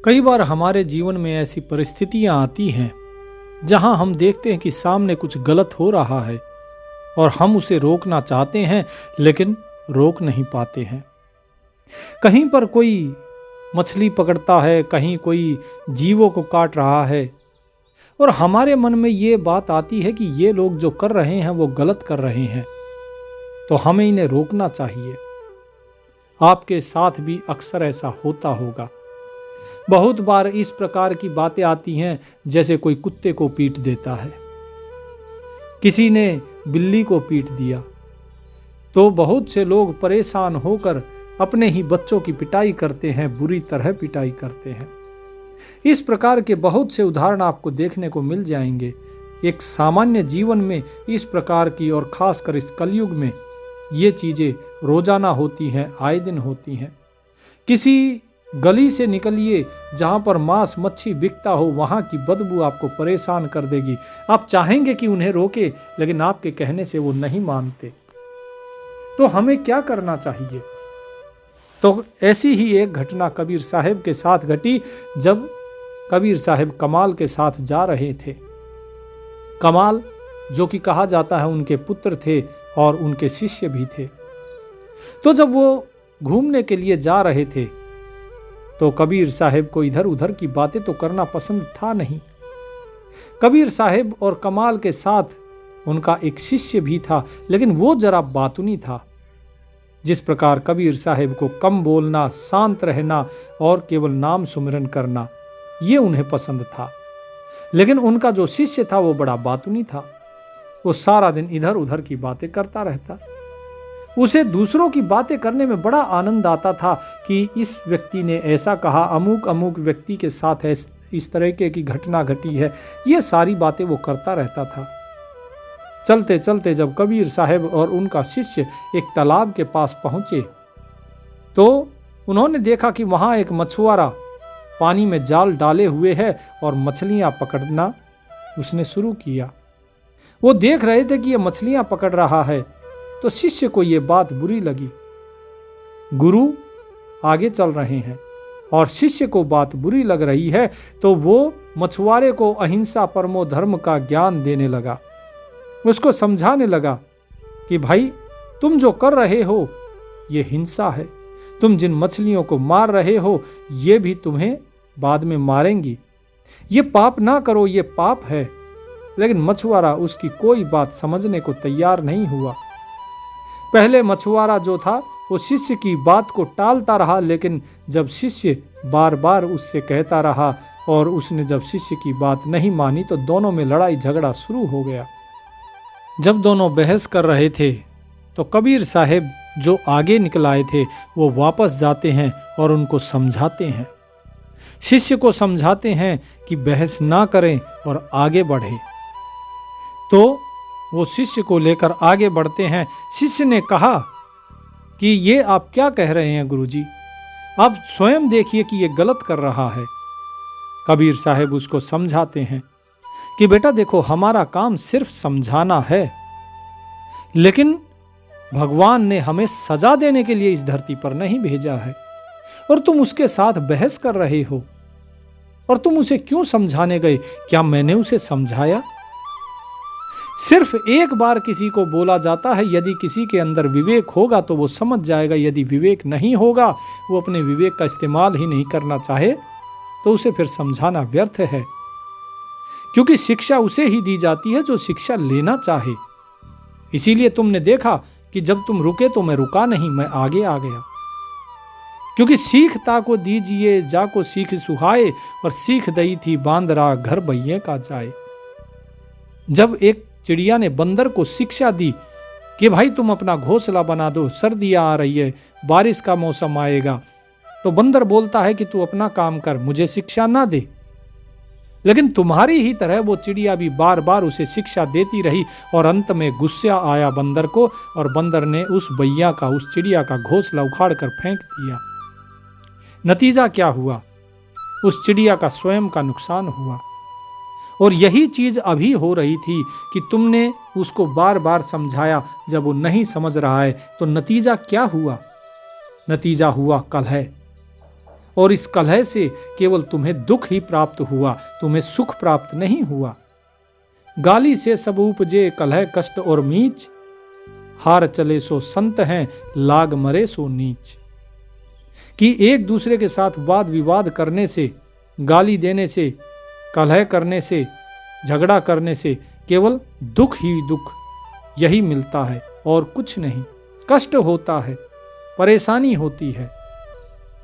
कई बार हमारे जीवन में ऐसी परिस्थितियां आती हैं जहां हम देखते हैं कि सामने कुछ गलत हो रहा है और हम उसे रोकना चाहते हैं लेकिन रोक नहीं पाते हैं। कहीं पर कोई मछली पकड़ता है, कहीं कोई जीवों को काट रहा है और हमारे मन में ये बात आती है कि ये लोग जो कर रहे हैं वो गलत कर रहे हैं, तो हमें इन्हें रोकना चाहिए। आपके साथ भी अक्सर ऐसा होता होगा। बहुत बार इस प्रकार की बातें आती हैं जैसे कोई कुत्ते को पीट देता है, किसी ने बिल्ली को पीट दिया, तो बहुत से लोग परेशान होकर अपने ही बच्चों की पिटाई करते हैं, बुरी तरह पिटाई करते हैं। इस प्रकार के बहुत से उदाहरण आपको देखने को मिल जाएंगे। एक सामान्य जीवन में इस प्रकार की और खासकर इस कलयुग में ये चीज़ें रोजाना होती हैं, आए दिन होती हैं। किसी गली से निकलिए जहाँ पर मांस मच्छी बिकता हो, वहाँ की बदबू आपको परेशान कर देगी। आप चाहेंगे कि उन्हें रोके, लेकिन आपके कहने से वो नहीं मानते। तो हमें क्या करना चाहिए? तो ऐसी ही एक घटना कबीर साहब के साथ घटी जब कबीर साहब कमाल के साथ जा रहे थे। कमाल जो कि कहा जाता है उनके पुत्र थे और उनके शिष्य भी थे। तो जब वो घूमने के लिए जा रहे थे तो कबीर साहब को इधर उधर की बातें तो करना पसंद था नहीं। कबीर साहब और कमाल के साथ उनका एक शिष्य भी था, लेकिन वो जरा बातूनी था। जिस प्रकार कबीर साहब को कम बोलना, शांत रहना और केवल नाम सुमिरन करना, ये उन्हें पसंद था। लेकिन उनका जो शिष्य था वो बड़ा बातूनी था। वो सारा दिन इधर उधर की बातें करता रहता। उसे दूसरों की बातें करने में बड़ा आनंद आता था कि इस व्यक्ति ने ऐसा कहा, अमुक अमुक व्यक्ति के साथ इस तरह की घटना घटी है। ये सारी बातें वो करता रहता था। चलते चलते जब कबीर साहब और उनका शिष्य एक तालाब के पास पहुंचे तो उन्होंने देखा कि वहां एक मछुआरा पानी में जाल डाले हुए है और मछलियां पकड़ना उसने शुरू किया। वो देख रहे थे कि ये मछलियां पकड़ रहा है, तो शिष्य को ये बात बुरी लगी। गुरु आगे चल रहे हैं और शिष्य को बात बुरी लग रही है, तो वो मछुआरे को अहिंसा परमो धर्म का ज्ञान देने लगा। उसको समझाने लगा कि भाई तुम जो कर रहे हो ये हिंसा है। तुम जिन मछलियों को मार रहे हो ये भी तुम्हें बाद में मारेंगी। ये पाप ना करो, ये पाप है। लेकिन मछुआरा उसकी कोई बात समझने को तैयार नहीं हुआ। पहले मछुआरा जो था वो शिष्य की बात को टालता रहा, लेकिन जब शिष्य बार बार उससे कहता रहा और उसने जब शिष्य की बात नहीं मानी तो दोनों में लड़ाई झगड़ा शुरू हो गया। जब दोनों बहस कर रहे थे तो कबीर साहब जो आगे निकल आए थे वो वापस जाते हैं और उनको समझाते हैं, शिष्य को समझाते हैं कि बहस ना करें और आगे बढ़े। तो वो शिष्य को लेकर आगे बढ़ते हैं। शिष्य ने कहा कि ये आप क्या कह रहे हैं गुरुजी? आप स्वयं देखिए कि ये गलत कर रहा है। कबीर साहब उसको समझाते हैं कि बेटा देखो, हमारा काम सिर्फ समझाना है, लेकिन भगवान ने हमें सजा देने के लिए इस धरती पर नहीं भेजा है और तुम उसके साथ बहस कर रहे हो। और तुम उसे क्यों समझाने गए? क्या मैंने उसे समझाया? सिर्फ एक बार किसी को बोला जाता है। यदि किसी के अंदर विवेक होगा तो वो समझ जाएगा। यदि विवेक नहीं होगा, वो अपने विवेक का इस्तेमाल ही नहीं करना चाहे, तो उसे फिर समझाना व्यर्थ है। क्योंकि शिक्षा उसे ही दी जाती है जो शिक्षा लेना चाहे। इसीलिए तुमने देखा कि जब तुम रुके तो मैं रुका नहीं, मैं आगे आ गया। क्योंकि सीख ताको दीजिए जाको सीख सुहाए, और सीख दई थी बांदरा घर बैये का जाए। जब एक चिड़िया ने बंदर को शिक्षा दी कि भाई तुम अपना घोंसला बना दो, सर्दियां आ रही है, बारिश का मौसम आएगा, तो बंदर बोलता है कि तू अपना काम कर, मुझे शिक्षा ना दे। लेकिन तुम्हारी ही तरह वो चिड़िया भी बार बार उसे शिक्षा देती रही और अंत में गुस्सा आया बंदर को, और बंदर ने उस बैया का, उस चिड़िया का घोंसला उखाड़ कर फेंक दिया। नतीजा क्या हुआ? उस चिड़िया का स्वयं का नुकसान हुआ। और यही चीज अभी हो रही थी कि तुमने उसको बार बार समझाया, जब वो नहीं समझ रहा है तो नतीजा क्या हुआ? नतीजा हुआ कलह। और इस कलह से केवल तुम्हें दुख ही प्राप्त हुआ, तुम्हें सुख प्राप्त नहीं हुआ। गाली से सब उपजे कलह कष्ट और मीच, हार चले सो संत हैं लाग मरे सो नीच। कि एक दूसरे के साथ वाद विवाद करने से, गाली देने से, कलह करने से, झगड़ा करने से केवल दुख ही दुख यही मिलता है और कुछ नहीं। कष्ट होता है, परेशानी होती है।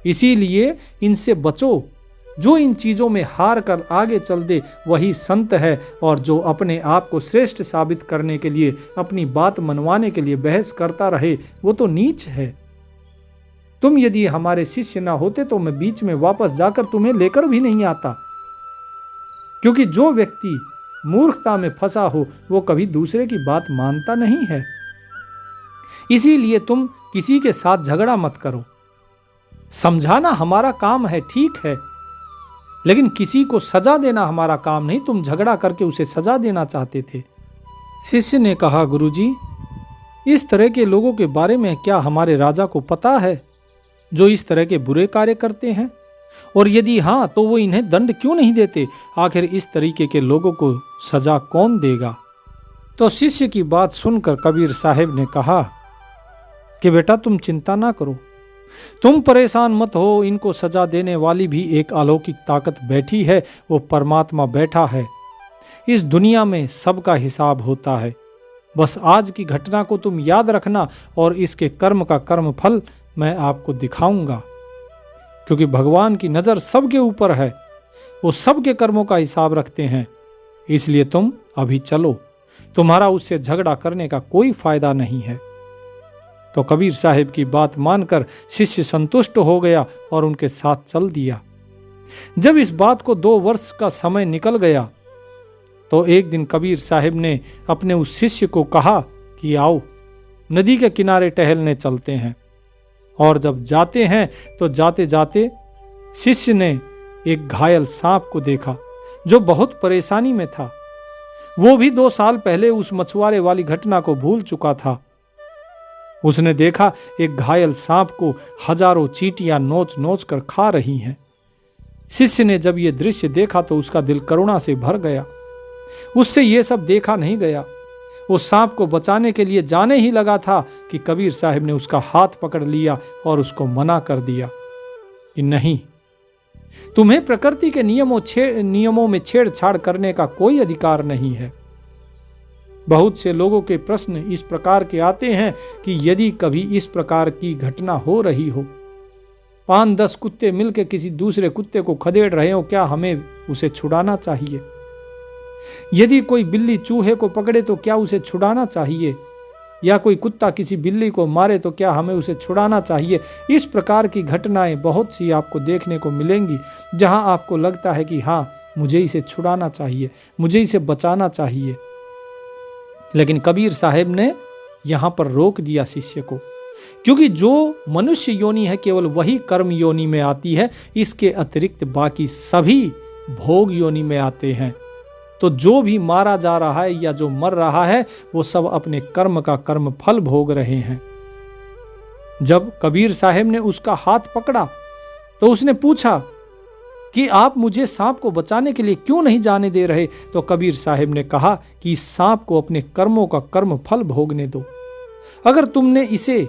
इसीलिए इनसे बचो। जो इन चीज़ों में हार कर आगे चल दे वही संत है, और जो अपने आप को श्रेष्ठ साबित करने के लिए, अपनी बात मनवाने के लिए बहस करता रहे वो तो नीच है। तुम यदि हमारे शिष्य ना होते तो मैं बीच में वापस जाकर तुम्हें लेकर भी नहीं आता, क्योंकि जो व्यक्ति मूर्खता में फंसा हो वो कभी दूसरे की बात मानता नहीं है। इसीलिए तुम किसी के साथ झगड़ा मत करो। समझाना हमारा काम है, ठीक है, लेकिन किसी को सजा देना हमारा काम नहीं। तुम झगड़ा करके उसे सजा देना चाहते थे। शिष्य ने कहा, गुरुजी, इस तरह के लोगों के बारे में क्या हमारे राजा को पता है जो इस तरह के बुरे कार्य करते हैं? और यदि हाँ तो वो इन्हें दंड क्यों नहीं देते? आखिर इस तरीके के लोगों को सजा कौन देगा? तो शिष्य की बात सुनकर कबीर साहब ने कहा कि बेटा तुम चिंता ना करो, तुम परेशान मत हो। इनको सजा देने वाली भी एक अलौकिक ताकत बैठी है, वो परमात्मा बैठा है। इस दुनिया में सबका हिसाब होता है। बस आज की घटना को तुम याद रखना और इसके कर्म का कर्म फल मैं आपको दिखाऊंगा, क्योंकि भगवान की नज़र सबके ऊपर है, वो सबके कर्मों का हिसाब रखते हैं। इसलिए तुम अभी चलो, तुम्हारा उससे झगड़ा करने का कोई फायदा नहीं है। तो कबीर साहब की बात मानकर शिष्य संतुष्ट हो गया और उनके साथ चल दिया। जब इस बात को 2 वर्ष का समय निकल गया तो एक दिन कबीर साहब ने अपने उस शिष्य को कहा कि आओ नदी के किनारे टहलने चलते हैं। और जब जाते हैं तो जाते जाते शिष्य ने एक घायल सांप को देखा जो बहुत परेशानी में था। वो भी 2 साल पहले उस मछुआरे वाली घटना को भूल चुका था। उसने देखा एक घायल सांप को हजारों चींटियां नोच नोच कर खा रही हैं। शिष्य ने जब ये दृश्य देखा तो उसका दिल करुणा से भर गया। उससे ये सब देखा नहीं गया। वो सांप को बचाने के लिए जाने ही लगा था कि कबीर साहब ने उसका हाथ पकड़ लिया और उसको मना कर दिया कि नहीं, तुम्हें प्रकृति के नियमों में छेड़छाड़ करने का कोई अधिकार नहीं है। बहुत से लोगों के प्रश्न इस प्रकार के आते हैं कि यदि कभी इस प्रकार की घटना हो रही हो, 5-10 कुत्ते मिलकर किसी दूसरे कुत्ते को खदेड़ रहे हो, क्या हमें उसे छुड़ाना चाहिए? यदि कोई बिल्ली चूहे को पकड़े तो क्या उसे छुड़ाना चाहिए? या कोई कुत्ता किसी बिल्ली को मारे तो क्या हमें उसे छुड़ाना चाहिए? इस प्रकार की घटनाएं बहुत सी आपको देखने को मिलेंगी जहां आपको लगता है कि हाँ, मुझे इसे छुड़ाना चाहिए, मुझे इसे बचाना चाहिए। लेकिन कबीर साहब ने यहां पर रोक दिया शिष्य को, क्योंकि जो मनुष्य योनि है केवल वही कर्म योनि में आती है, इसके अतिरिक्त बाकी सभी भोग योनि में आते हैं। तो जो भी मारा जा रहा है या जो मर रहा है वो सब अपने कर्म का कर्म फल भोग रहे हैं। जब कबीर साहब ने उसका हाथ पकड़ा तो उसने पूछा कि आप मुझे सांप को बचाने के लिए क्यों नहीं जाने दे रहे? तो कबीर साहब ने कहा कि इस सांप को अपने कर्मों का कर्म फल भोगने दो। अगर तुमने इसे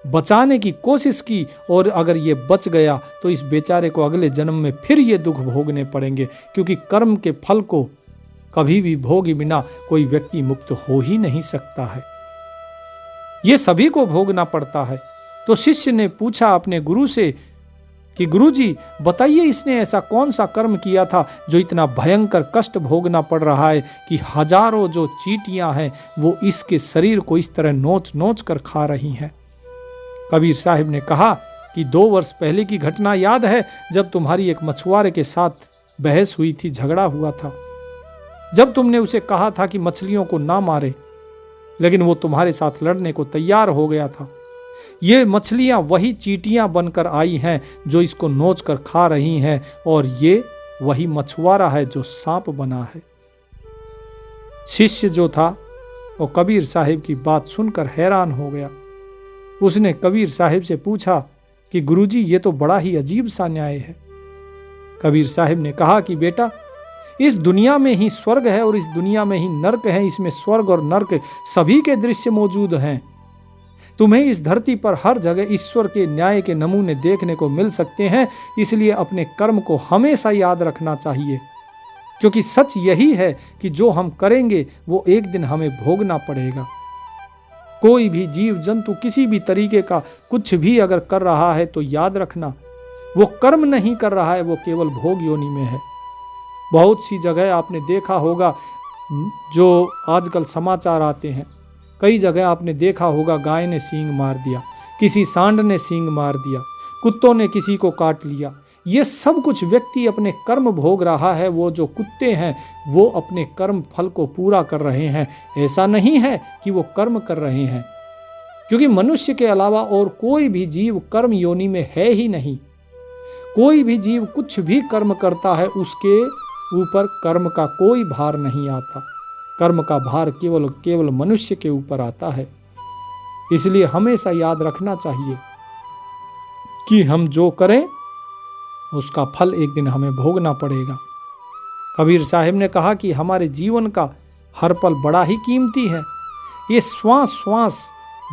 बचाने की कोशिश की और अगर ये बच गया तो इस बेचारे को अगले जन्म में फिर ये दुख भोगने पड़ेंगे, क्योंकि कर्म के फल को कभी भी भोगे बिना कोई व्यक्ति मुक्त हो ही नहीं सकता है, ये सभी को भोगना पड़ता है। तो शिष्य ने पूछा अपने गुरु से कि गुरुजी बताइए, इसने ऐसा कौन सा कर्म किया था जो इतना भयंकर कष्ट भोगना पड़ रहा है कि हजारों जो चींटियां हैं वो इसके शरीर को इस तरह नोच नोच कर खा रही हैं? कबीर साहब ने कहा कि 2 वर्ष पहले की घटना याद है, जब तुम्हारी एक मछुआरे के साथ बहस हुई थी, झगड़ा हुआ था, जब तुमने उसे कहा था कि मछलियों को ना मारे, लेकिन वो तुम्हारे साथ लड़ने को तैयार हो गया था। ये मछलियां वही चींटियां बनकर आई हैं जो इसको नोच कर खा रही हैं, और ये वही मछुआरा है जो सांप बना है। शिष्य जो था वो कबीर साहब की बात सुनकर हैरान हो गया। उसने कबीर साहब से पूछा कि गुरुजी ये तो बड़ा ही अजीब सा न्याय है। कबीर साहिब ने कहा कि बेटा, इस दुनिया में ही स्वर्ग है और इस दुनिया में ही नर्क है। इसमें स्वर्ग और नर्क सभी के दृश्य मौजूद हैं। तुम्हें इस धरती पर हर जगह ईश्वर के न्याय के नमूने देखने को मिल सकते हैं। इसलिए अपने कर्म को हमेशा याद रखना चाहिए, क्योंकि सच यही है कि जो हम करेंगे वो एक दिन हमें भोगना पड़ेगा। कोई भी जीव जंतु किसी भी तरीके का कुछ भी अगर कर रहा है तो याद रखना वो कर्म नहीं कर रहा है, वो केवल भोग योनि में है। बहुत सी जगह आपने देखा होगा, जो आजकल समाचार आते हैं, कई जगह आपने देखा होगा गाय ने सींग मार दिया, किसी सांड ने सींग मार दिया, कुत्तों ने किसी को काट लिया। ये सब कुछ व्यक्ति अपने कर्म भोग रहा है। वो जो कुत्ते हैं वो अपने कर्म फल को पूरा कर रहे हैं। ऐसा नहीं है कि वो कर्म कर रहे हैं, क्योंकि मनुष्य के अलावा और कोई भी जीव कर्म योनि में है ही नहीं। कोई भी जीव कुछ भी कर्म करता है उसके ऊपर कर्म का कोई भार नहीं आता। कर्म का भार केवल मनुष्य के ऊपर आता है। इसलिए हमेशा याद रखना चाहिए कि हम जो करें उसका फल एक दिन हमें भोगना पड़ेगा। कबीर साहिब ने कहा कि हमारे जीवन का हर पल बड़ा ही कीमती है। ये श्वास श्वास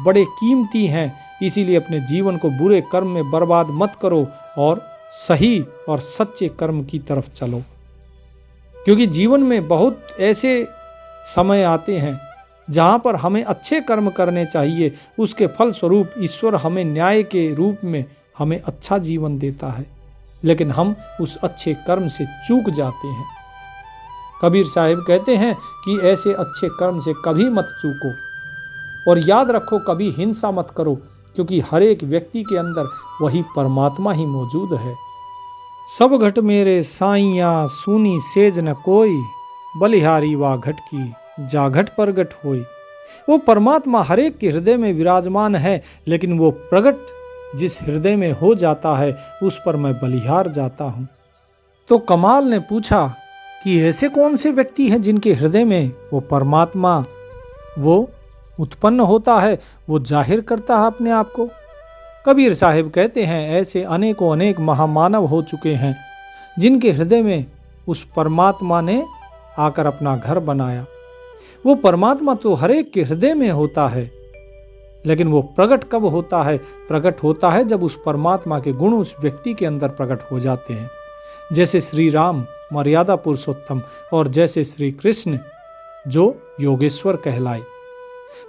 बड़े कीमती हैं। इसीलिए अपने जीवन को बुरे कर्म में बर्बाद मत करो और सही और सच्चे कर्म की तरफ चलो, क्योंकि जीवन में बहुत ऐसे समय आते हैं जहाँ पर हमें अच्छे कर्म करने चाहिए। उसके फल स्वरूप ईश्वर हमें न्याय के रूप में हमें अच्छा जीवन देता है, लेकिन हम उस अच्छे कर्म से चूक जाते हैं। कबीर साहिब कहते हैं कि ऐसे अच्छे कर्म से कभी मत चूको और याद रखो कभी हिंसा मत करो, क्योंकि हर एक व्यक्ति के अंदर वही परमात्मा ही मौजूद है। सब घट मेरे साइया सुनी सेज न कोई, बलिहारी वा घट की जा घट प्रगट होई। वो परमात्मा हर एक के हृदय में विराजमान है, लेकिन वो प्रगट जिस हृदय में हो जाता है उस पर मैं बलिहार जाता हूँ। तो कमाल ने पूछा कि ऐसे कौन से व्यक्ति हैं जिनके हृदय में वो परमात्मा वो उत्पन्न होता है, वो जाहिर करता है अपने आप को। कबीर साहिब कहते हैं ऐसे अनेकों अनेक महामानव हो चुके हैं जिनके हृदय में उस परमात्मा ने आकर अपना घर बनाया। वो परमात्मा तो हर एक के हृदय में होता है, लेकिन वो प्रकट कब होता है? प्रकट होता है जब उस परमात्मा के गुण उस व्यक्ति के अंदर प्रकट हो जाते हैं। जैसे श्री राम मर्यादा पुरुषोत्तम और जैसे श्री कृष्ण जो योगेश्वर कहलाए।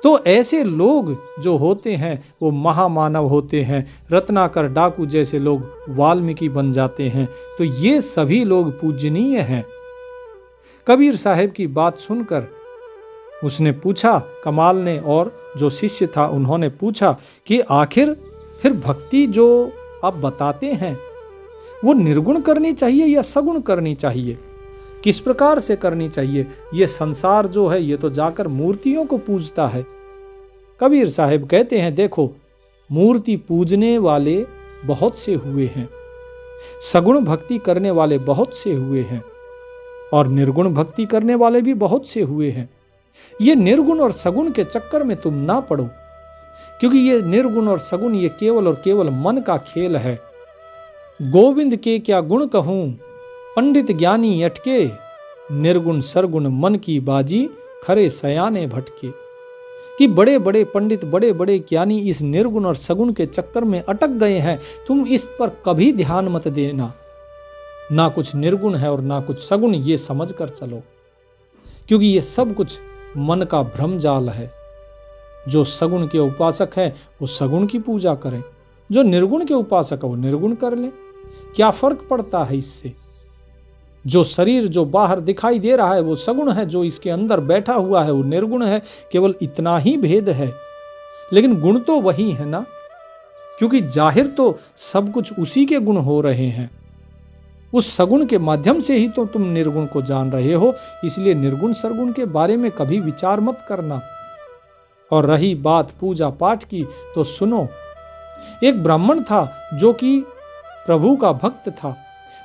तो ऐसे लोग जो होते हैं वो महामानव होते हैं। रत्नाकर डाकू जैसे लोग वाल्मीकि बन जाते हैं। तो ये सभी लोग पूजनीय हैं। कबीर साहिब की बात सुनकर उसने पूछा, कमाल ने और जो शिष्य था उन्होंने पूछा कि आखिर फिर भक्ति जो आप बताते हैं वो निर्गुण करनी चाहिए या सगुण करनी चाहिए? किस प्रकार से करनी चाहिए? ये संसार जो है ये तो जाकर मूर्तियों को पूजता है। कबीर साहिब कहते हैं देखो, मूर्ति पूजने वाले बहुत से हुए हैं, सगुण भक्ति करने वाले बहुत से हुए हैं और निर्गुण भक्ति करने वाले भी बहुत से हुए हैं। ये निर्गुण और सगुण के चक्कर में तुम ना पड़ो, क्योंकि ये निर्गुण और सगुण ये केवल और केवल मन का खेल है। गोविंद के क्या गुण कहूं पंडित ज्ञानी अटके, निर्गुण सरगुण मन की बाजी खरे सयाने भटके। कि बड़े बड़े पंडित बड़े बड़े ज्ञानी इस निर्गुण और सगुण के चक्कर में अटक गए हैं। तुम इस पर कभी ध्यान मत देना, ना कुछ निर्गुण है और ना कुछ सगुण, ये समझ कर चलो, क्योंकि ये सब कुछ मन का भ्रम जाल है। जो सगुण के उपासक है वो सगुण की पूजा करें, जो निर्गुण के उपासक है वो निर्गुण कर ले। क्या फर्क पड़ता है इससे? जो शरीर जो बाहर दिखाई दे रहा है वो सगुण है, जो इसके अंदर बैठा हुआ है वो निर्गुण है। केवल इतना ही भेद है, लेकिन गुण तो वही है ना, क्योंकि जाहिर तो सब कुछ उसी के गुण हो रहे हैं। उस सगुण के माध्यम से ही तो तुम निर्गुण को जान रहे हो। इसलिए निर्गुण सरगुण के बारे में कभी विचार मत करना। और रही बात पूजा पाठ की, तो सुनो, एक ब्राह्मण था जो कि प्रभु का भक्त था।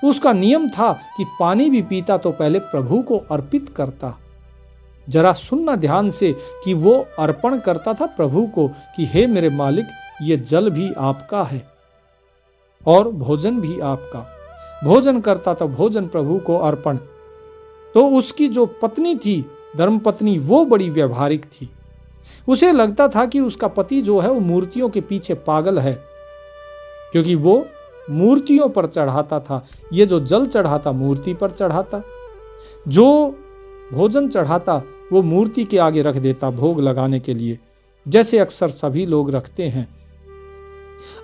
उसका नियम था कि पानी भी पीता तो पहले प्रभु को अर्पित करता। जरा सुनना ध्यान से कि वो अर्पण करता था प्रभु को कि हे मेरे मालिक, ये जल भी आपका है। और भोजन भी आपका। भोजन करता तो भोजन प्रभु को अर्पण। तो उसकी जो पत्नी थी, धर्मपत्नी, वो बड़ी व्यवहारिक थी। उसे लगता था कि उसका पति जो है वो मूर्तियों के पीछे पागल है, क्योंकि वो मूर्तियों पर चढ़ाता था। ये जो जल चढ़ाता मूर्ति पर चढ़ाता, जो भोजन चढ़ाता वो मूर्ति के आगे रख देता भोग लगाने के लिए, जैसे अक्सर सभी लोग रखते हैं।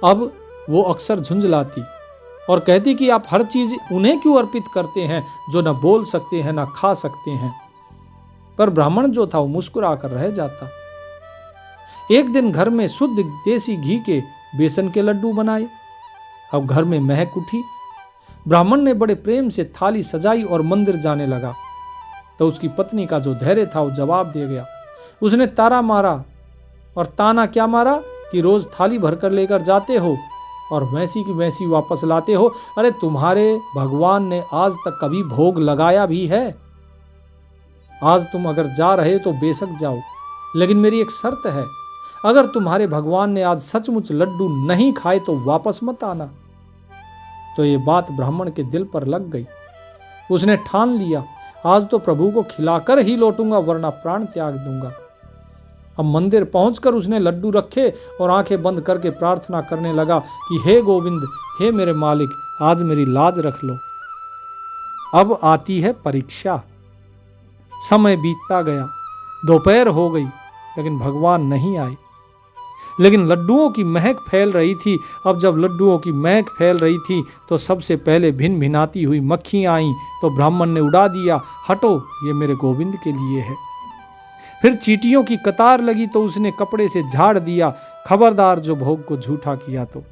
अब वो अक्सर झुंझलाती और कहती कि आप हर चीज उन्हें क्यों अर्पित करते हैं जो न बोल सकते हैं न खा सकते हैं। पर ब्राह्मण जो था वो मुस्कुरा कर रह जाता। एक दिन घर में शुद्ध देसी घी के बेसन के लड्डू बनाए। अब घर में महक उठी। ब्राह्मण ने बड़े प्रेम से थाली सजाई और मंदिर जाने लगा। तो उसकी पत्नी का जो धैर्य था वो जवाब दे गया। उसने तारा मारा, और ताना क्या मारा कि रोज थाली भरकर लेकर जाते हो और वैसी की वैसी वापस लाते हो। अरे तुम्हारे भगवान ने आज तक कभी भोग लगाया भी है? आज तुम अगर जा रहे तो बेशक जाओ, लेकिन मेरी एक शर्त है, अगर तुम्हारे भगवान ने आज सचमुच लड्डू नहीं खाए तो वापस मत आना। तो ये बात ब्राह्मण के दिल पर लग गई। उसने ठान लिया, आज तो प्रभु को खिलाकर ही लौटूंगा, वरना प्राण त्याग दूंगा। अब मंदिर पहुंचकर उसने लड्डू रखे और आंखें बंद करके प्रार्थना करने लगा कि हे गोविंद, हे मेरे मालिक, आज मेरी लाज रख लो। अब आती है परीक्षा। समय बीतता गया, दोपहर हो गई, लेकिन भगवान नहीं आए। लेकिन लड्डुओं की महक फैल रही थी। अब जब लड्डुओं की महक फैल रही थी तो सबसे पहले भिन भिनाती हुई मक्खियां आईं, तो ब्राह्मण ने उड़ा दिया, हटो, ये मेरे गोविंद के लिए है। फिर चींटियों की कतार लगी तो उसने कपड़े से झाड़ दिया, खबरदार जो भोग को झूठा किया तो।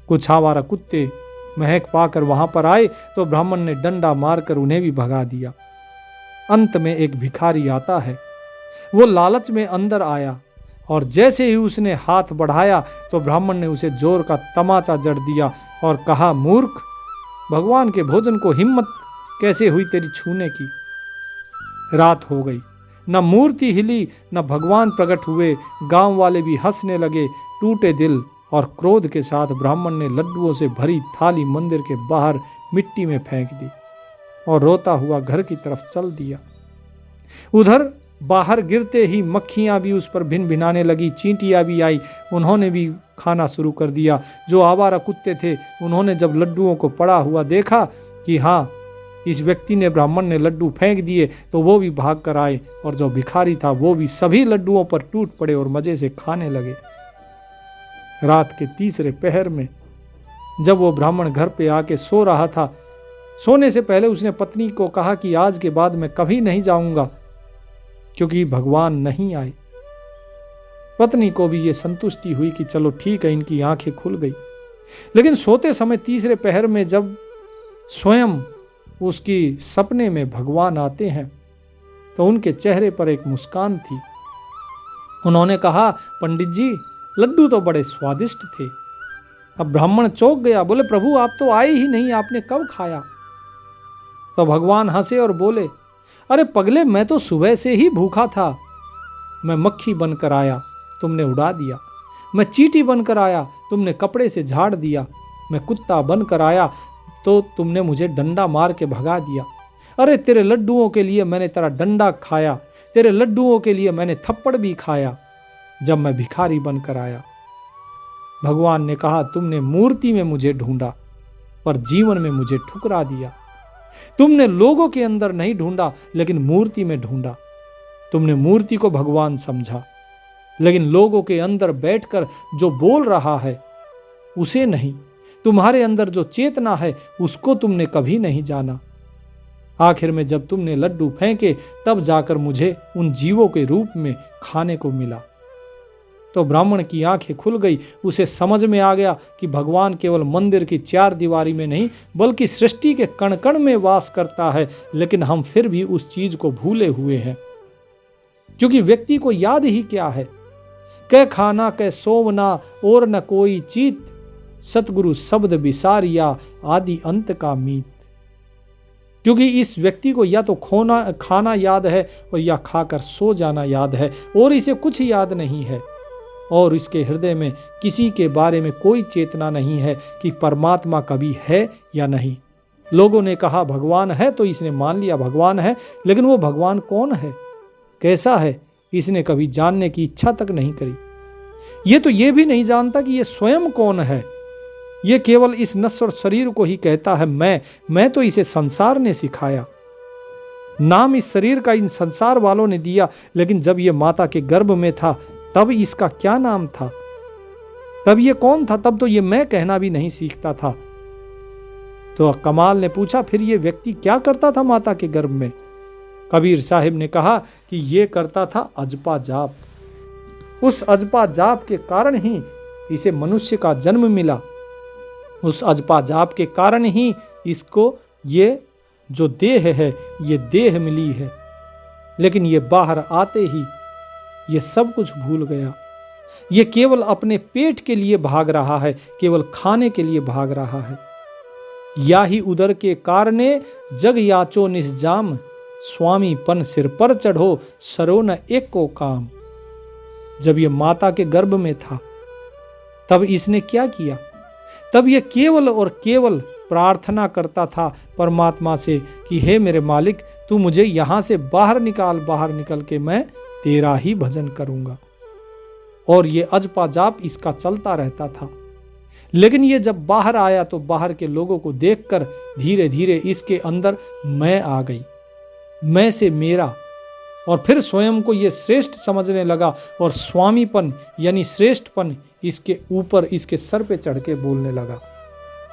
कुछ आवारा कुत्ते महक पाकर वहां पर आए तो ब्राह्मण ने डंडा मारकर उन्हें भी भगा दिया। अंत में एक भिखारी आता है। वो लालच में अंदर आया और जैसे ही उसने हाथ बढ़ाया तो ब्राह्मण ने उसे जोर का तमाचा जड़ दिया और कहा, मूर्ख, भगवान के भोजन को हिम्मत कैसे हुई तेरी छूने की। रात हो गई, न मूर्ति हिली न भगवान प्रकट हुए। गांव वाले भी हंसने लगे। टूटे दिल और क्रोध के साथ ब्राह्मण ने लड्डुओं से भरी थाली मंदिर के बाहर मिट्टी में फेंक दी और रोता हुआ घर की तरफ चल दिया। उधर बाहर गिरते ही मक्खियां भी उस पर भिन भिनाने लगी। चींटियां भी आई, उन्होंने भी खाना शुरू कर दिया। जो आवारा कुत्ते थे उन्होंने जब लड्डुओं को पड़ा हुआ देखा कि हाँ, इस व्यक्ति ने, ब्राह्मण ने लड्डू फेंक दिए, तो वो भी भाग कर आए और जो भिखारी था वो भी सभी लड्डुओं पर टूट पड़े और मजे से खाने लगे। रात के तीसरे पहर में जब वो ब्राह्मण घर पे आके सो रहा था, सोने से पहले उसने पत्नी को कहा कि आज के बाद मैं कभी नहीं जाऊंगा, क्योंकि भगवान नहीं आए। पत्नी को भी ये संतुष्टि हुई कि चलो ठीक है, इनकी आंखें खुल गई। लेकिन सोते समय तीसरे पहर में जब स्वयं उसकी सपने में भगवान आते हैं तो उनके चेहरे पर एक मुस्कान थी। उन्होंने कहा, पंडित जी, लड्डू तो बड़े स्वादिष्ट थे। अब ब्राह्मण चौंक गया, बोले, प्रभु आप तो आए ही नहीं, आपने कब खाया? तो भगवान हंसे और बोले, अरे पगले, मैं तो सुबह से ही भूखा था। मैं मक्खी बनकर आया, तुमने उड़ा दिया। मैं चींटी बनकर आया, तुमने कपड़े से झाड़ दिया। मैं कुत्ता बनकर आया तो तुमने मुझे डंडा मार के भगा दिया। अरे तेरे लड्डुओं के लिए मैंने तेरा डंडा खाया, तेरे लड्डुओं के लिए मैंने थप्पड़ भी खाया जब मैं भिखारी बनकर आया। भगवान ने कहा, तुमने मूर्ति में मुझे ढूंढा पर जीवन में मुझे ठुकरा दिया। तुमने लोगों के अंदर नहीं ढूंढा लेकिन मूर्ति में ढूंढा। तुमने मूर्ति को भगवान समझा, लेकिन लोगों के अंदर बैठकर जो बोल रहा है उसे नहीं। तुम्हारे अंदर जो चेतना है उसको तुमने कभी नहीं जाना। आखिर में जब तुमने लड्डू फेंके तब जाकर मुझे उन जीवों के रूप में खाने को मिला। तो ब्राह्मण की आंखें खुल गई। उसे समझ में आ गया कि भगवान केवल मंदिर की चार दीवारी में नहीं बल्कि सृष्टि के कण कण में वास करता है। लेकिन हम फिर भी उस चीज को भूले हुए हैं, क्योंकि व्यक्ति को याद ही क्या है, कै खाना कै सोवना और न कोई चीत, सतगुरु शब्द बिसारिया आदि अंत का मीत। क्योंकि इस व्यक्ति को या तो खाना याद है और या खाकर सो जाना याद है, और इसे कुछ याद नहीं है। और इसके हृदय में किसी के बारे में कोई चेतना नहीं है कि परमात्मा कभी है या नहीं। लोगों ने कहा भगवान है तो इसने मान लिया भगवान है, लेकिन वो भगवान कौन है, कैसा है, इसने कभी जानने की इच्छा तक नहीं करी। ये तो ये भी नहीं जानता कि ये स्वयं कौन है। ये केवल इस नश्वर शरीर को ही कहता है मैं तो इसे संसार ने सिखाया। नाम इस शरीर का इन संसार वालों ने दिया, लेकिन जब ये माता के गर्भ में था तब इसका क्या नाम था, तब ये कौन था, तब तो ये मैं कहना भी नहीं सीखता था। तो कमाल ने पूछा फिर ये व्यक्ति क्या करता था माता के गर्भ में? कबीर साहिब ने कहा कि ये करता था अजपा जाप। उस अजपा जाप के कारण ही इसे मनुष्य का जन्म मिला। उस अजपा जाप के कारण ही इसको ये जो देह है ये देह मिली है। लेकिन ये बाहर आते ही ये सब कुछ भूल गया। ये केवल अपने पेट के लिए भाग रहा है, केवल खाने के लिए भाग रहा है। या ही उदर के कारणे जग याचो निष्जाम, स्वामी पन सिर पर चढ़ो सरो न एक को काम। जब ये माता के गर्भ में था तब इसने क्या किया? तब ये केवल और केवल प्रार्थना करता था परमात्मा से कि हे मेरे मालिक, तू मुझे यहां से बाहर निकल के मैं तेरा ही भजन करूंगा। और ये अजपा जाप इसका चलता रहता था। लेकिन ये जब बाहर आया तो बाहर के लोगों को देखकर धीरे धीरे इसके अंदर मैं आ गई, मैं से मेरा, और फिर स्वयं को ये श्रेष्ठ समझने लगा और स्वामीपन यानी श्रेष्ठपन इसके ऊपर, इसके सर पे चढ़ के बोलने लगा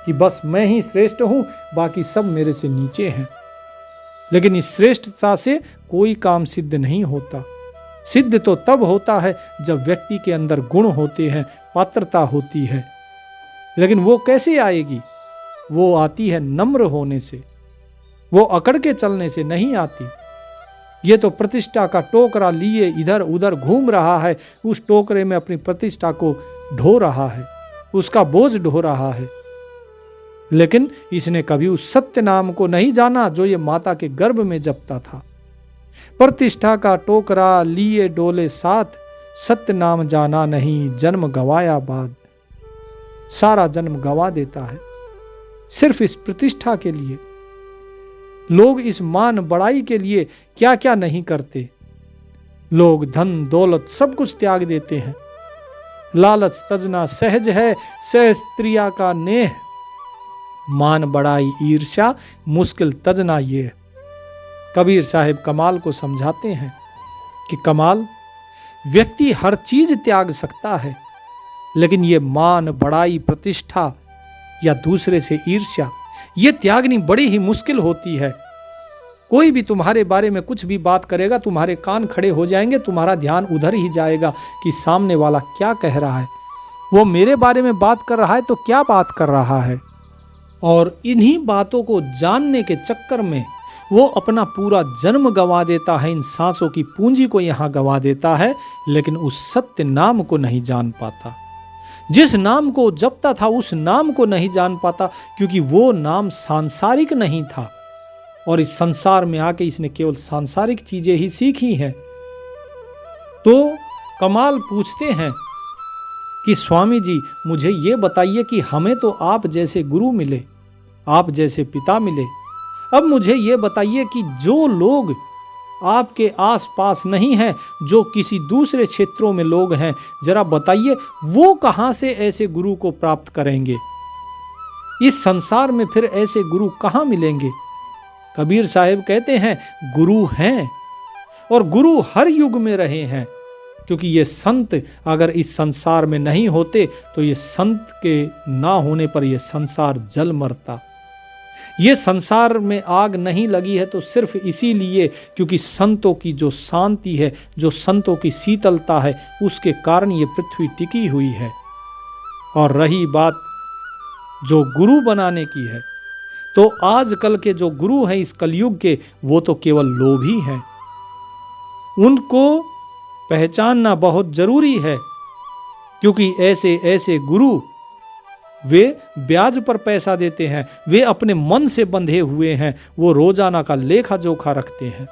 कि बस मैं ही श्रेष्ठ हूं, बाकी सब मेरे से नीचे हैं। लेकिन इस श्रेष्ठता से कोई काम सिद्ध नहीं होता। सिद्ध तो तब होता है जब व्यक्ति के अंदर गुण होते हैं, पात्रता होती है। लेकिन वो कैसे आएगी? वो आती है नम्र होने से, वो अकड़ के चलने से नहीं आती। ये तो प्रतिष्ठा का टोकरा लिए इधर उधर घूम रहा है, उस टोकरे में अपनी प्रतिष्ठा को ढो रहा है, उसका बोझ ढो रहा है। लेकिन इसने कभी उस सत्य नाम को नहीं जाना जो ये माता के गर्भ में जपता था। प्रतिष्ठा का टोकरा लिए डोले साथ, सत्य नाम जाना नहीं जन्म गवाया बाद। सारा जन्म गवा देता है सिर्फ इस प्रतिष्ठा के लिए। लोग इस मान बड़ाई के लिए क्या क्या नहीं करते। लोग धन दौलत सब कुछ त्याग देते हैं। लालच तजना सहज है, सहज स्त्रिया का नेह। मान बड़ाई ईर्ष्या मुश्किल तजना ये। कबीर साहिब कमाल को समझाते हैं कि कमाल, व्यक्ति हर चीज त्याग सकता है, लेकिन ये मान बड़ाई प्रतिष्ठा या दूसरे से ईर्ष्या, ये त्यागनी बड़ी ही मुश्किल होती है। कोई भी तुम्हारे बारे में कुछ भी बात करेगा, तुम्हारे कान खड़े हो जाएंगे, तुम्हारा ध्यान उधर ही जाएगा कि सामने वाला क्या कह रहा है, वो मेरे बारे में बात कर रहा है तो क्या बात कर रहा है। और इन्हीं बातों को जानने के चक्कर में वो अपना पूरा जन्म गंवा देता है, इन सांसों की पूंजी को यहाँ गंवा देता है, लेकिन उस सत्य नाम को नहीं जान पाता। जिस नाम को जपता था उस नाम को नहीं जान पाता, क्योंकि वो नाम सांसारिक नहीं था। और इस संसार में आके इसने केवल सांसारिक चीजें ही सीखी हैं। तो कमाल पूछते हैं कि स्वामी जी मुझे ये बताइए कि हमें तो आप जैसे गुरु मिले, आप जैसे पिता मिले, अब मुझे ये बताइए कि जो लोग आपके आसपास नहीं हैं, जो किसी दूसरे क्षेत्रों में लोग हैं, जरा बताइए वो कहाँ से ऐसे गुरु को प्राप्त करेंगे? इस संसार में फिर ऐसे गुरु कहाँ मिलेंगे? कबीर साहिब कहते हैं गुरु हैं, और गुरु हर युग में रहे हैं, क्योंकि ये संत अगर इस संसार में नहीं होते तो ये संत के ना होने पर ये संसार जल मरता। ये संसार में आग नहीं लगी है तो सिर्फ इसीलिए क्योंकि संतों की जो शांति है, जो संतों की शीतलता है, उसके कारण ये पृथ्वी टिकी हुई है। और रही बात जो गुरु बनाने की है, तो आजकल के जो गुरु हैं इस कलयुग के, वो तो केवल लोभी हैं। उनको पहचानना बहुत जरूरी है, क्योंकि ऐसे ऐसे गुरु वे ब्याज पर पैसा देते हैं, वे अपने मन से बंधे हुए हैं, वो रोजाना का लेखा जोखा रखते हैं।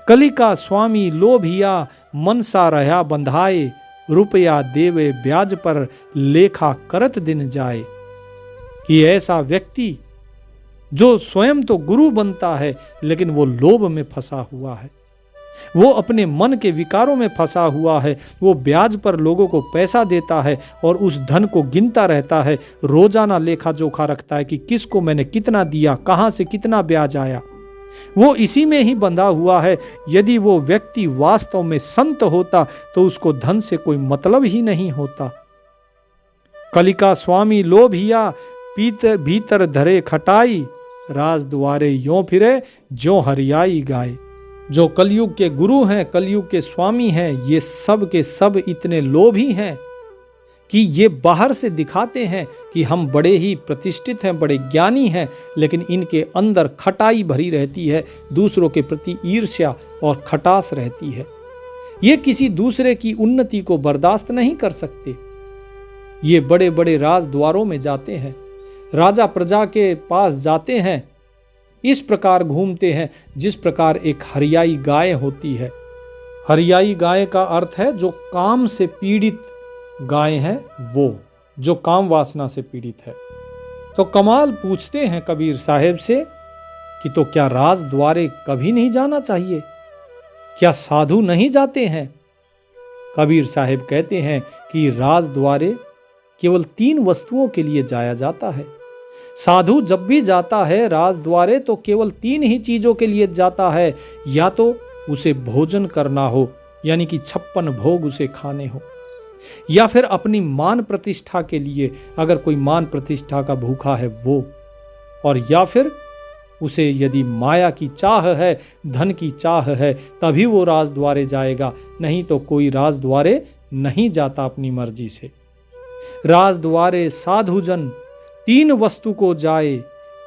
कली का स्वामी लोभिया मनसा रहा बंधाए, रुपया देवे ब्याज पर लेखा करत दिन जाए। कि ऐसा व्यक्ति जो स्वयं तो गुरु बनता है लेकिन वो लोभ में फंसा हुआ है, वो अपने मन के विकारों में फंसा हुआ है, वो ब्याज पर लोगों को पैसा देता है और उस धन को गिनता रहता है, रोजाना लेखा जोखा रखता है कि किसको मैंने कितना दिया, कहां से कितना ब्याज आया। वो इसी में ही बंधा हुआ है। यदि वो व्यक्ति वास्तव में संत होता तो उसको धन से कोई मतलब ही नहीं होता। कलिका स्वामी लोभिया पीतर भीतर धरे खटाई, राज द्वारे यों फिरे ज्यों हरियाई गाय। जो कलयुग के गुरु हैं, कलयुग के स्वामी हैं, ये सब के सब इतने लोभी हैं कि ये बाहर से दिखाते हैं कि हम बड़े ही प्रतिष्ठित हैं, बड़े ज्ञानी हैं, लेकिन इनके अंदर खटाई भरी रहती है, दूसरों के प्रति ईर्ष्या और खटास रहती है। ये किसी दूसरे की उन्नति को बर्दाश्त नहीं कर सकते। ये बड़े बड़े राजद्वारों में जाते हैं, राजा प्रजा के पास जाते हैं, इस प्रकार घूमते हैं जिस प्रकार एक हरियाई गाय होती है। हरियाई गाय का अर्थ है जो काम से पीड़ित गाय है, वो जो काम वासना से पीड़ित है। तो कमाल पूछते हैं कबीर साहेब से कि तो क्या राज द्वारे कभी नहीं जाना चाहिए? क्या साधु नहीं जाते हैं? कबीर साहेब कहते हैं कि राज द्वारे केवल 3 वस्तुओं के लिए जाया जाता है। साधु जब भी जाता है राज द्वारे तो केवल 3 ही चीजों के लिए जाता है। या तो उसे भोजन करना हो, यानी कि 56 भोग उसे खाने हो, या फिर अपनी मान प्रतिष्ठा के लिए, अगर कोई मान प्रतिष्ठा का भूखा है वो, और या फिर उसे यदि माया की चाह है, धन की चाह है, तभी वो राज द्वारे जाएगा, नहीं तो कोई राज द्वारे नहीं जाता अपनी मर्जी से। राज द्वारे साधुजन 3 वस्तु को जाए,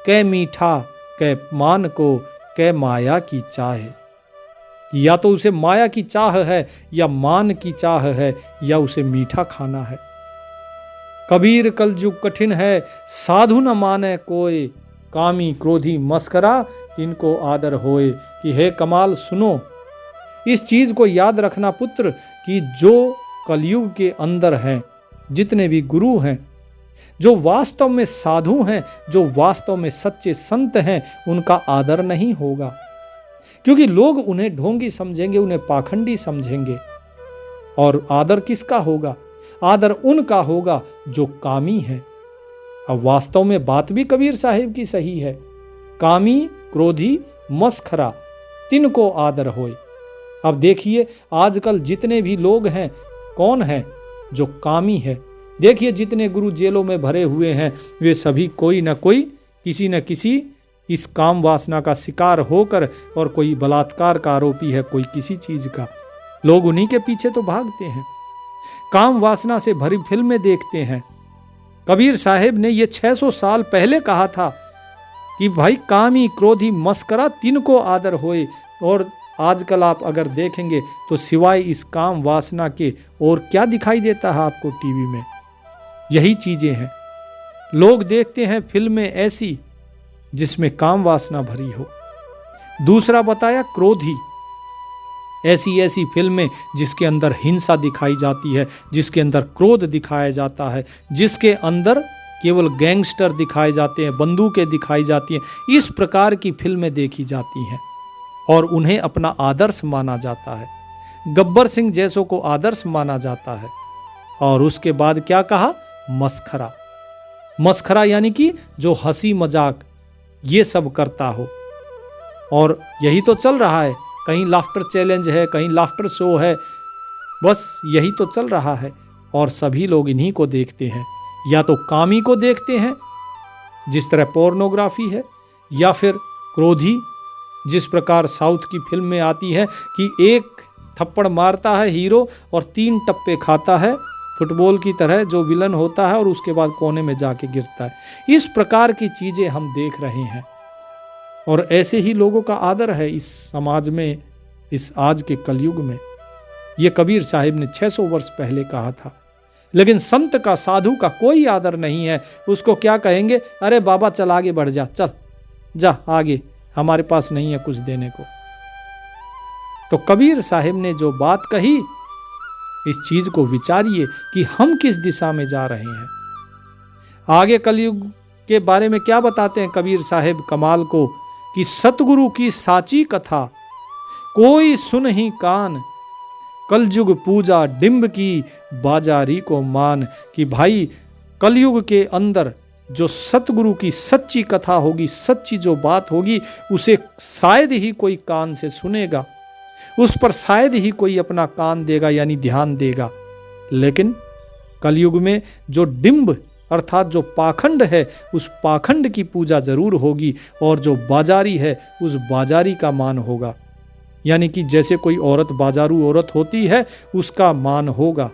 कै मीठा कै मान को कै माया की चाह। या तो उसे माया की चाह है, या मान की चाह है, या उसे मीठा खाना है। कबीर कलयुग कठिन है, साधु न माने कोई, कामी क्रोधी मस्करा तिनको आदर होए। कि हे कमाल सुनो, इस चीज को याद रखना पुत्र कि जो कलयुग के अंदर हैं, जितने भी गुरु हैं, जो वास्तव में साधु हैं, जो वास्तव में सच्चे संत हैं, उनका आदर नहीं होगा, क्योंकि लोग उन्हें ढोंगी समझेंगे, उन्हें पाखंडी समझेंगे। और आदर किसका होगा? आदर उनका होगा जो कामी है। अब वास्तव में बात भी कबीर साहिब की सही है। कामी क्रोधी मस्खरा तिनको आदर होए। अब देखिए आजकल जितने भी लोग हैं, कौन है जो कामी है? देखिए जितने गुरु जेलों में भरे हुए हैं, वे सभी कोई न कोई, किसी न किसी इस काम वासना का शिकार होकर, और कोई बलात्कार का आरोपी है, कोई किसी चीज का। लोग उन्हीं के पीछे तो भागते हैं, काम वासना से भरी फिल्में देखते हैं। कबीर साहिब ने ये 600 साल पहले कहा था कि भाई कामी क्रोधी मस्करा तिनको आदर होए। और आजकल आप अगर देखेंगे तो सिवाय इस काम वासना के और क्या दिखाई देता है आपको टीवी में? यही चीजें हैं। लोग देखते हैं फिल्में ऐसी जिसमें काम वासना भरी हो। दूसरा बताया क्रोधी, ऐसी ऐसी फिल्में जिसके अंदर हिंसा दिखाई जाती है, जिसके अंदर क्रोध दिखाया जाता है, जिसके अंदर केवल गैंगस्टर दिखाए जाते हैं, बंदूकें दिखाई जाती हैं। इस प्रकार की फिल्में देखी जाती हैं और उन्हें अपना आदर्श माना जाता है। गब्बर सिंह जैसों को आदर्श माना जाता है। और उसके बाद क्या कहा? मस्खरा। मस्खरा यानी कि जो हंसी मजाक ये सब करता हो। और यही तो चल रहा है, कहीं लाफ्टर चैलेंज है, कहीं लाफ्टर शो है, बस यही तो चल रहा है। और सभी लोग इन्हीं को देखते हैं, या तो कामी को देखते हैं जिस तरह पोर्नोग्राफी है, या फिर क्रोधी जिस प्रकार साउथ की फिल्म में आती है कि एक थप्पड़ मारता है हीरो और 3 टप्पे खाता है, फुटबॉल की तरह जो विलन होता है, और उसके बाद कोने में जाके गिरता है। इस प्रकार की चीजें हम देख रहे हैं और ऐसे ही लोगों का आदर है इस समाज में, इस आज के कलयुग में। ये कबीर साहिब ने 600 वर्ष पहले कहा था। लेकिन संत का, साधु का कोई आदर नहीं है। उसको क्या कहेंगे? अरे बाबा चल आगे बढ़ जा, चल जा आगे, हमारे पास नहीं है कुछ देने को। तो कबीर साहिब ने जो बात कही इस चीज को विचारिए कि हम किस दिशा में जा रहे हैं। आगे कलयुग के बारे में क्या बताते हैं कबीर साहिब कमाल को, कि सतगुरु की साची कथा कोई सुन ही कान, कलयुग पूजा डिंब की बाजारी को मान। कि भाई कलयुग के अंदर जो सतगुरु की सच्ची कथा होगी, सच्ची जो बात होगी, उसे शायद ही कोई कान से सुनेगा, उस पर शायद ही कोई अपना कान देगा यानी ध्यान देगा। लेकिन कलयुग में जो डिंब अर्थात जो पाखंड है, उस पाखंड की पूजा जरूर होगी, और जो बाजारी है उस बाजारी का मान होगा। यानी कि जैसे कोई औरत बाजारू औरत होती है उसका मान होगा।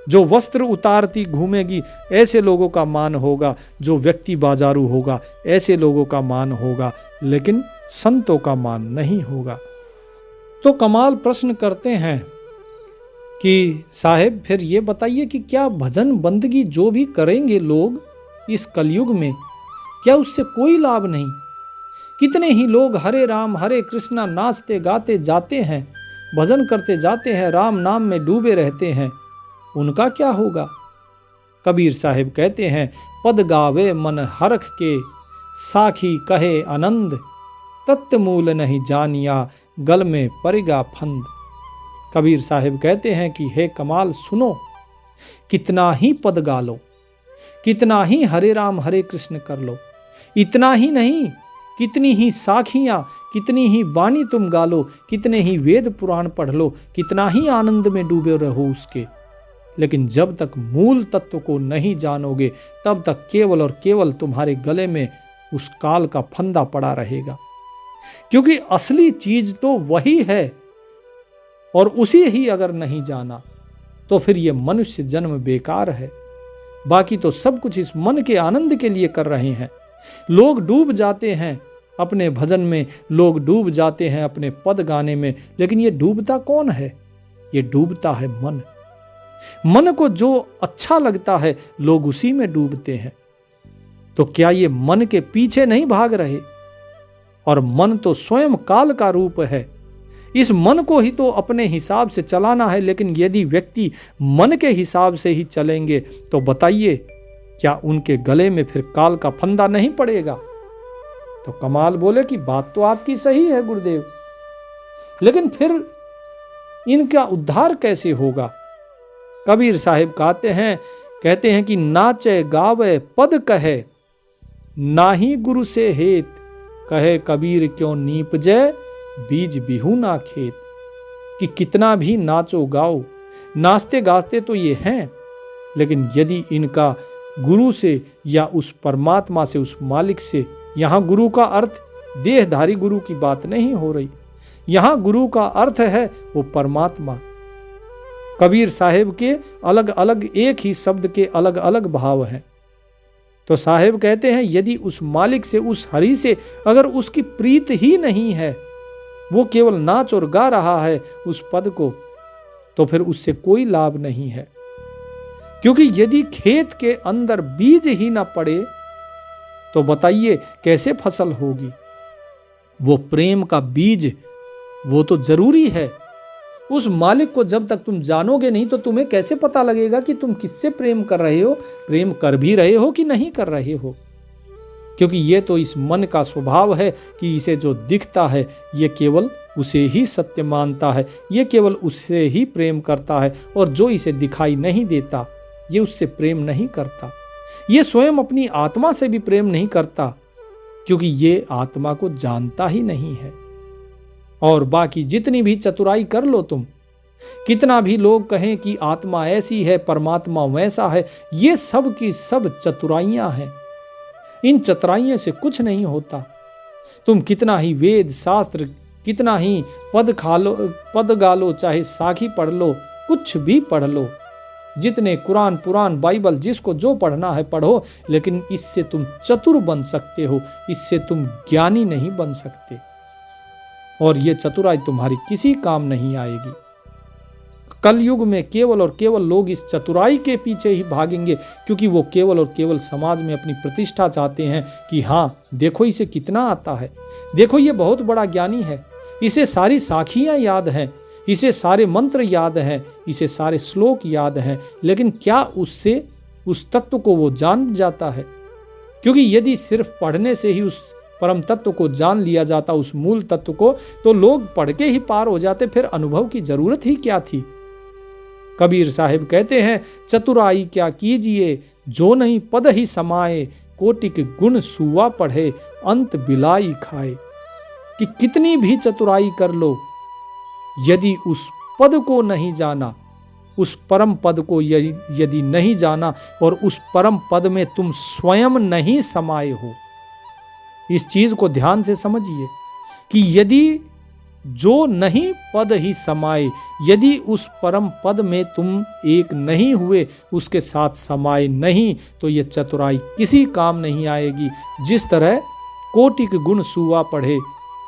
जो वस्त्र उतारती घूमेगी ऐसे लोगों का मान होगा, जो व्यक्ति बाजारू होगा ऐसे लोगों का मान होगा, लेकिन संतों का मान नहीं होगा। तो कमाल प्रश्न करते हैं कि साहेब फिर ये बताइए कि क्या भजन बंदगी जो भी करेंगे लोग इस कलयुग में, क्या उससे कोई लाभ नहीं? कितने ही लोग हरे राम हरे कृष्णा नाचते गाते जाते हैं, भजन करते जाते हैं, राम नाम में डूबे रहते हैं, उनका क्या होगा? कबीर साहिब कहते हैं, पद गावे मन हरख के, साखी कहे आनंद, तत्व मूल नहीं जानिया, गल में परिगा फंद। कबीर साहिब कहते हैं कि हे कमाल सुनो, कितना ही पद गा लो, कितना ही हरे राम हरे कृष्ण कर लो, इतना ही नहीं, कितनी ही साखियाँ, कितनी ही वाणी तुम गा लो, कितने ही वेद पुराण पढ़ लो, कितना ही आनंद में डूबे रहो उसके, लेकिन जब तक मूल तत्व को नहीं जानोगे तब तक केवल और केवल तुम्हारे गले में उस काल का फंदा पड़ा रहेगा। क्योंकि असली चीज तो वही है, और उसे ही अगर नहीं जाना तो फिर यह मनुष्य जन्म बेकार है। बाकी तो सब कुछ इस मन के आनंद के लिए कर रहे हैं। लोग डूब जाते हैं अपने भजन में, लोग डूब जाते हैं अपने पद गाने में, लेकिन ये डूबता कौन है? ये डूबता है मन। मन को जो अच्छा लगता है लोग उसी में डूबते हैं। तो क्या ये मन के पीछे नहीं भाग रहे? और मन तो स्वयं काल का रूप है, इस मन को ही तो अपने हिसाब से चलाना है। लेकिन यदि व्यक्ति मन के हिसाब से ही चलेंगे तो बताइए क्या उनके गले में फिर काल का फंदा नहीं पड़ेगा? तो कमाल बोले कि बात तो आपकी सही है गुरुदेव, लेकिन फिर इनका उद्धार कैसे होगा? कबीर साहिब कहते हैं कि नाचे गावे पद कहे, नाही गुरु से हेत, कहे कबीर क्यों नीपजे, बीज बिहू ना खेत। कि कितना भी नाचो गाओ, नाचते गाते तो ये हैं, लेकिन यदि इनका गुरु से या उस परमात्मा से, उस मालिक से, यहाँ गुरु का अर्थ देहधारी गुरु की बात नहीं हो रही, यहाँ गुरु का अर्थ है वो परमात्मा। कबीर साहिब के अलग अलग एक ही शब्द के अलग अलग भाव हैं। तो साहिब कहते हैं यदि उस मालिक से, उस हरि से अगर उसकी प्रीत ही नहीं है, वो केवल नाच और गा रहा है उस पद को, तो फिर उससे कोई लाभ नहीं है। क्योंकि यदि खेत के अंदर बीज ही ना पड़े तो बताइए कैसे फसल होगी? वो प्रेम का बीज वो तो जरूरी है। उस मालिक को जब तक तुम जानोगे नहीं तो तुम्हें कैसे पता लगेगा कि तुम किससे प्रेम कर रहे हो, प्रेम कर भी रहे हो कि नहीं कर रहे हो? क्योंकि ये तो इस मन का स्वभाव है कि इसे जो दिखता है ये केवल उसे ही सत्य मानता है, ये केवल उससे ही प्रेम करता है, और जो इसे दिखाई नहीं देता ये उससे प्रेम नहीं करता। ये स्वयं अपनी आत्मा से भी प्रेम नहीं करता, क्योंकि ये आत्मा को जानता ही नहीं है। और बाकी जितनी भी चतुराई कर लो तुम, कितना भी लोग कहें कि आत्मा ऐसी है, परमात्मा वैसा है, ये सब की सब चतुराइयां हैं। इन चतुराइयों से कुछ नहीं होता। तुम कितना ही वेद शास्त्र, कितना ही पद गा लो, चाहे साखी पढ़ लो, कुछ भी पढ़ लो, जितने कुरान पुराण बाइबल जिसको जो पढ़ना है पढ़ो, लेकिन इससे तुम चतुर बन सकते हो, इससे तुम ज्ञानी नहीं बन सकते। और ये चतुराई तुम्हारी किसी काम नहीं आएगी। कलयुग में केवल और केवल लोग इस चतुराई के पीछे ही भागेंगे, क्योंकि वो केवल और केवल समाज में अपनी प्रतिष्ठा चाहते हैं कि हाँ देखो इसे कितना आता है, देखो ये बहुत बड़ा ज्ञानी है, इसे सारी साखियाँ याद हैं, इसे सारे मंत्र याद हैं, इसे सारे श्लोक याद हैं, लेकिन क्या उससे उस तत्व को वो जान जाता है? क्योंकि यदि सिर्फ पढ़ने से ही उस परम तत्व को जान लिया जाता, उस मूल तत्व को, तो लोग पढ़ के ही पार हो जाते, फिर अनुभव की जरूरत ही क्या थी। कबीर साहिब कहते हैं, चतुराई क्या कीजिए जो नहीं पद ही समाए, कोटिक गुण सुवा पढ़े अंत बिलाई खाए। कि कितनी भी चतुराई कर लो, यदि उस पद को नहीं जाना, उस परम पद को यदि नहीं जाना और उस परम पद में तुम स्वयं नहीं समाये हो, इस चीज को ध्यान से समझिए कि यदि जो नहीं पद ही समाये, यदि उस परम पद में तुम एक नहीं हुए, उसके साथ समाये नहीं, तो ये चतुराई किसी काम नहीं आएगी। जिस तरह कोटिक गुण सुवा पढ़े,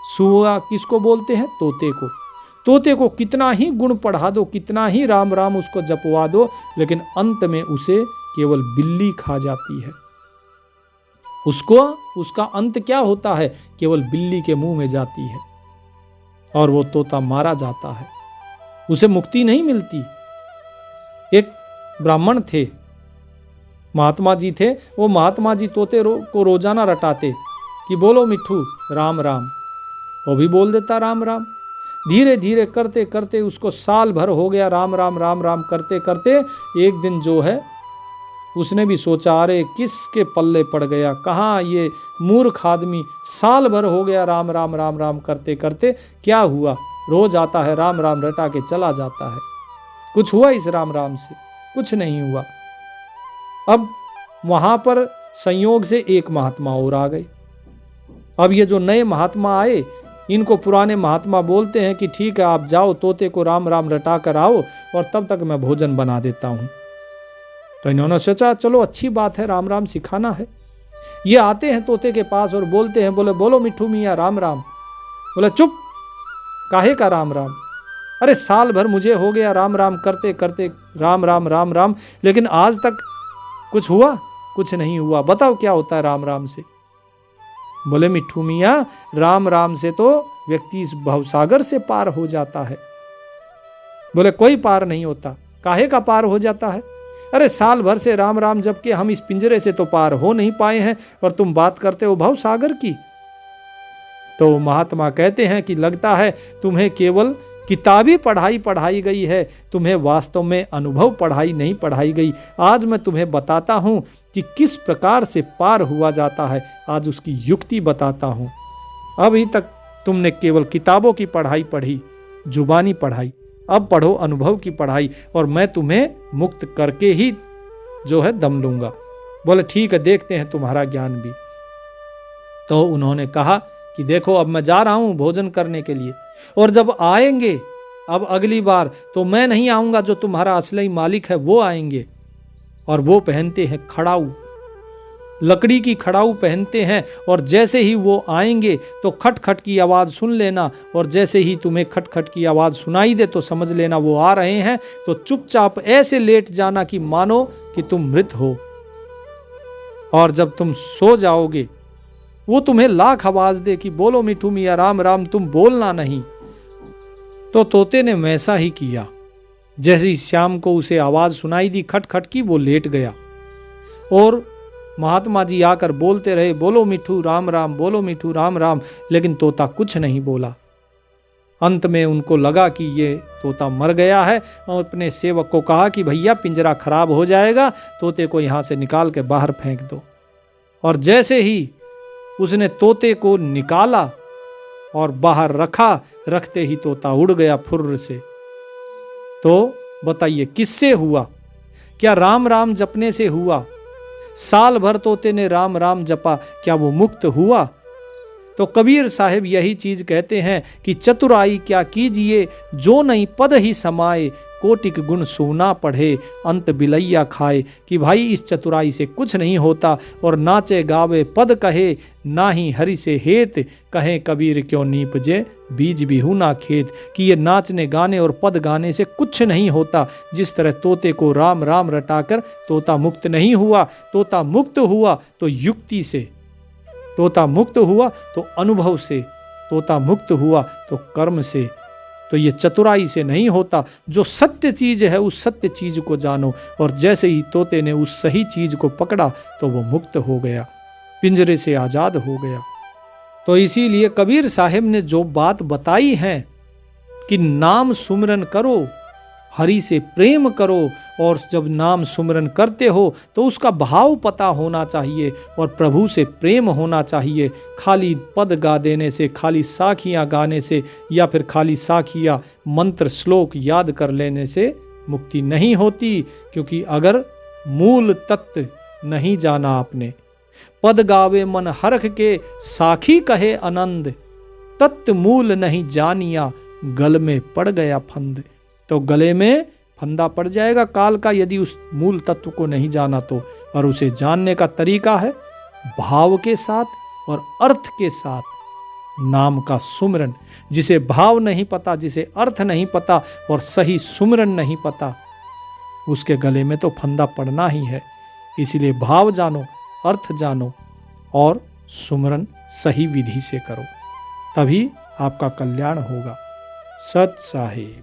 सुवा किसको बोलते हैं? तोते को। तोते को कितना ही गुण पढ़ा दो, कितना ही राम राम उसको जपवा दो, लेकिन अंत में उसे केवल बिल्ली खा जाती है। उसका अंत क्या होता है? केवल बिल्ली के मुंह में जाती है और वो तोता मारा जाता है, उसे मुक्ति नहीं मिलती। एक ब्राह्मण थे, महात्मा जी थे, वो महात्मा जी तोते को रोजाना रटाते कि बोलो मिट्ठू राम राम, वो भी बोल देता राम राम। धीरे धीरे करते करते उसको साल भर हो गया राम राम राम राम करते करते। एक दिन जो है उसने भी सोचा, अरे किसके पल्ले पड़ गया, कहाँ ये मूर्ख आदमी, साल भर हो गया राम राम राम राम करते करते, क्या हुआ? रोज आता है राम राम रटा के चला जाता है, कुछ हुआ इस राम राम से? कुछ नहीं हुआ। अब वहां पर संयोग से एक महात्मा और आ गए। अब ये जो नए महात्मा आए, इनको पुराने महात्मा बोलते हैं कि ठीक है, आप जाओ तोते को राम राम रटा कर आओ और तब तक मैं भोजन बना देता हूं। तो इन्होंने सोचा चलो अच्छी बात है, राम राम सिखाना है। ये आते हैं तोते के पास और बोलते हैं, बोले बोलो मिट्ठू मियाँ राम राम। बोले चुप, काहे का राम राम? अरे साल भर मुझे हो गया राम राम करते करते, राम राम राम राम, लेकिन आज तक कुछ हुआ? कुछ नहीं हुआ। बताओ क्या होता है राम राम से? बोले मिट्ठू मियाँ, राम राम से तो व्यक्ति इस भवसागर से पार हो जाता है। बोले कोई पार नहीं होता। काहे का पार हो जाता है? अरे साल भर से राम राम जब के हम इस पिंजरे से तो पार हो नहीं पाए हैं और तुम बात करते हो भवसागर की। तो महात्मा कहते हैं कि लगता है तुम्हें केवल किताबी पढ़ाई पढ़ाई गई है, तुम्हें वास्तव में अनुभव पढ़ाई नहीं पढ़ाई गई। आज मैं तुम्हें बताता हूं कि किस प्रकार से पार हुआ जाता है, आज उसकी युक्ति बताता हूं। अभी तक तुमने केवल किताबों की पढ़ाई पढ़ी, जुबानी पढ़ाई, अब पढ़ो अनुभव की पढ़ाई और मैं तुम्हें मुक्त करके ही जो है दम लूंगा। बोले ठीक है, देखते हैं तुम्हारा ज्ञान भी। तो उन्होंने कहा कि देखो अब मैं जा रहा हूं भोजन करने के लिए, और जब आएंगे अब अगली बार तो मैं नहीं आऊंगा, जो तुम्हारा असली मालिक है वो आएंगे। और वो पहनते हैं खड़ाऊ, लकड़ी की खड़ाऊ पहनते हैं, और जैसे ही वो आएंगे तो खट खट की आवाज़ सुन लेना, और जैसे ही तुम्हें खट खट की आवाज़ सुनाई दे तो समझ लेना वो आ रहे हैं। तो चुपचाप ऐसे लेट जाना कि मानो कि तुम मृत हो, और जब तुम सो जाओगे वो तुम्हें लाख आवाज दे कि बोलो मिट्ठू मियाँ राम राम, तुम बोलना नहीं। तो तोते ने वैसा ही किया। जैसे ही शाम को उसे आवाज सुनाई दी खट खट की, वो लेट गया और महात्मा जी आकर बोलते रहे बोलो मिट्ठू राम राम, बोलो मिट्ठू राम राम, लेकिन तोता कुछ नहीं बोला। अंत में उनको लगा कि ये तोता मर गया है, और अपने सेवक को कहा कि भैया पिंजरा खराब हो जाएगा, तोते को यहाँ से निकाल के बाहर फेंक दो। और जैसे ही उसने तोते को निकाला और बाहर रखा, रखते ही तोता उड़ गया फुर्र से। तो बताइए किससे हुआ? क्या राम राम जपने से हुआ? साल भर तोते ने राम राम जपा, क्या वो मुक्त हुआ? तो कबीर साहिब यही चीज कहते हैं कि चतुराई क्या कीजिए जो नहीं पद ही समाए, कोटिक गुण सोना पढ़े अंत बिलैया खाए। कि भाई इस चतुराई से कुछ नहीं होता, और नाचे गावे पद कहे ना ही हरि से हेत, कहें कबीर क्यों नीपजे बीज बिहू ना खेत। कि ये नाचने गाने और पद गाने से कुछ नहीं होता। जिस तरह तोते को राम राम रटाकर तोता मुक्त नहीं हुआ, तोता मुक्त हुआ तो युक्ति से, तोता मुक्त हुआ तो अनुभव से, तोता मुक्त हुआ तो कर्म से। तो तो ये चतुराई से नहीं होता। जो सत्य चीज है उस सत्य चीज को जानो, और जैसे ही तोते ने उस सही चीज को पकड़ा तो वो मुक्त हो गया, पिंजरे से आजाद हो गया। तो इसीलिए कबीर साहब ने जो बात बताई है कि नाम सुमिरन करो, हरि से प्रेम करो, और जब नाम सुमिरन करते हो तो उसका भाव पता होना चाहिए और प्रभु से प्रेम होना चाहिए। खाली पद गा देने से, खाली साखियाँ गाने से, या फिर खाली साखियाँ मंत्र श्लोक याद कर लेने से मुक्ति नहीं होती। क्योंकि अगर मूल तत्व नहीं जाना आपने, पद गावे मन हरख के साखी कहे आनंद, तत्व मूल नहीं जानिया गल में पड़ गया फंद। तो गले में फंदा पड़ जाएगा काल का यदि उस मूल तत्व को नहीं जाना तो। और उसे जानने का तरीका है भाव के साथ और अर्थ के साथ नाम का सुमिरन। जिसे भाव नहीं पता, जिसे अर्थ नहीं पता और सही सुमिरन नहीं पता, उसके गले में तो फंदा पड़ना ही है। इसीलिए भाव जानो, अर्थ जानो और सुमिरन सही विधि से करो, तभी आपका कल्याण होगा। सत साहिब।